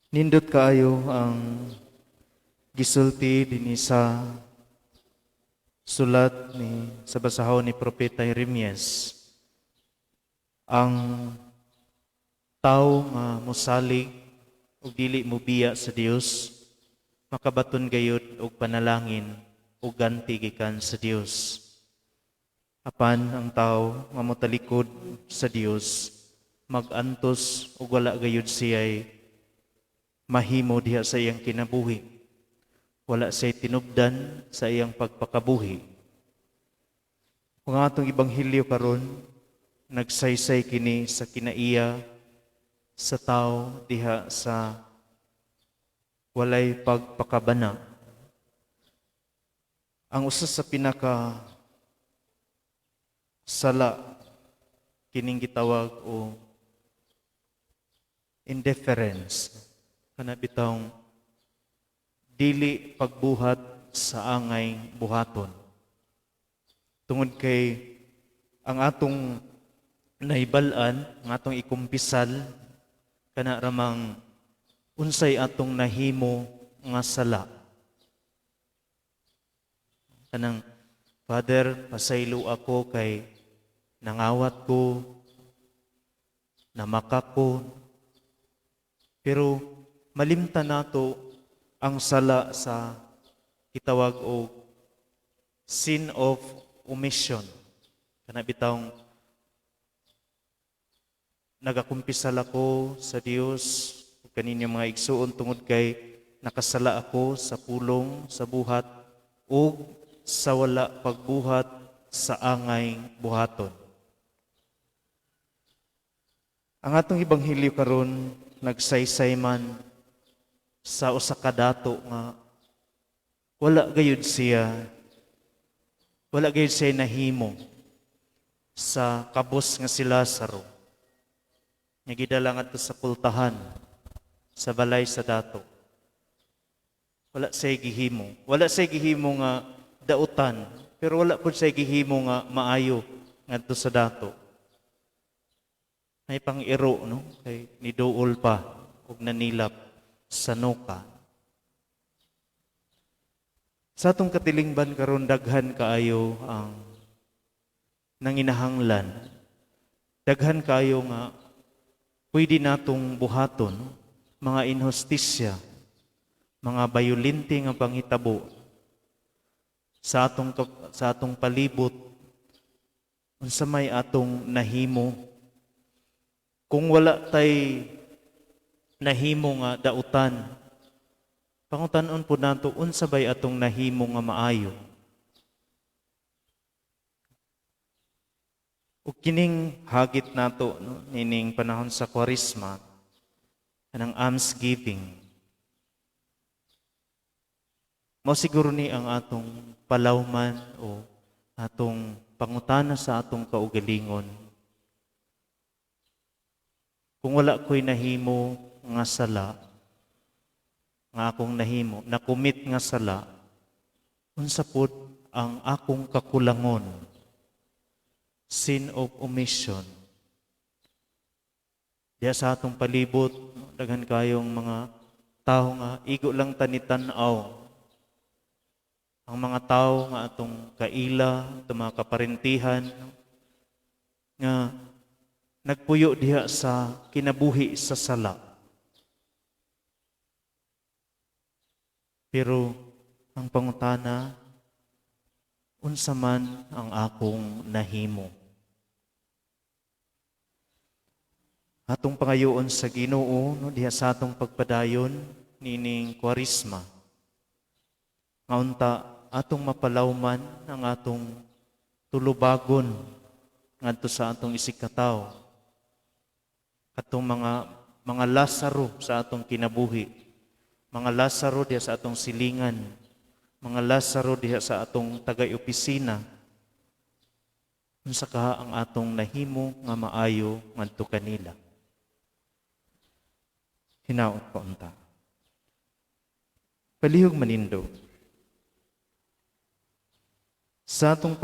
Nindot kaayo ang gisulti dinhi sa sulat ni sa basahon ni Propeta Jeremias. Ang tao nga mosalig ug dili mobiya sa Dios makabaton gayud og panalangin ug ganti gikan sa Dios. Apan ang tao nga motalikod sa Dios magantos ug wala gayud siya'y mahimo diha sa iyang kinabuhi. Wala siya'y tinubdan sa iyang pagpakabuhi. Kung atong ibanghilyo karon nagsaysay kini sa kinaiya sa tao diha sa walay pagpakabana. Ang usa sa pinaka sala kining gitawag o indifference kana bitawng dili pagbuhat sa angay buhaton. Tungod kay ang atong nahibal-an, ang atong ikumpisal kana ramang unsay atong nahimo nga sala. Kanang, Father, pasaylo ako kay nangawat ko, namakak ko, pero malimtan nato ang sala sa kitawag o sin of omission. Kana bitawng nagakumpisal ako sa Dios ug kaninyong mga igsuon tungod kay nakasala ako sa pulong, sa buhat ug sa wala pagbuhat sa angay buhaton. Ang atong ibanghilyo karon nagsaysay man sa usa ka dato nga wala gayud siya nahimo sa kabus nga si Lazaro. Nga gidala ngadto sa pultahan sa balay sa dato. Wala siya gihimo nga dautan, pero wala pud siya gihimo nga maayo ngadto sa dato. May pang-iro no kay niduol pa ug nanilap sa nuka. Sa atong katilingban karon daghan kaayo ang nanginahanglan. Daghan kaayo nga pwede natong buhaton, mga inhustisya, mga bayolente nga panghitabo sa atong palibot unsa may atong nahimo. Kung wala tay nahimo nga dautan, pangutan-on po nato unsa bay atong nahimo nga maayo. Ug kining hagit nato no, nining panahon sa Kwaresma kanang almsgiving. Mao siguro ni ang atong palawman o atong pangutana sa atong kaugalingon. Kung wala ko'y nahimo nga sala, nga akong nahimo, nakumit nga sala, unsa pod ang akong kakulangon, sin of omission. Diya sa atong palibot, daghan kayong mga tao nga igo lang tanitan-aw. Ang mga tao nga atong kaila, atong mga kaparentihan, nga nagpuyo diha sa kinabuhi sa sala. Pero ang pangutana, unsa man ang akong nahimo. Atong pangayoon sa Ginoo no diha sa atong pagpadayon nining Kwaresma. Nga unta atong mapalawman ang atong tulubagon ngadto sa atong isikataw. Atong mga Lazaro sa atong kinabuhi. Mga Lazaro diha sa atong silingan. Mga Lazaro diha sa atong tagay-opisina. Unsa ka ang atong nahimo nga maayo ngadto kanila. Hinaot pa unta. Palihog manindo. Sa atong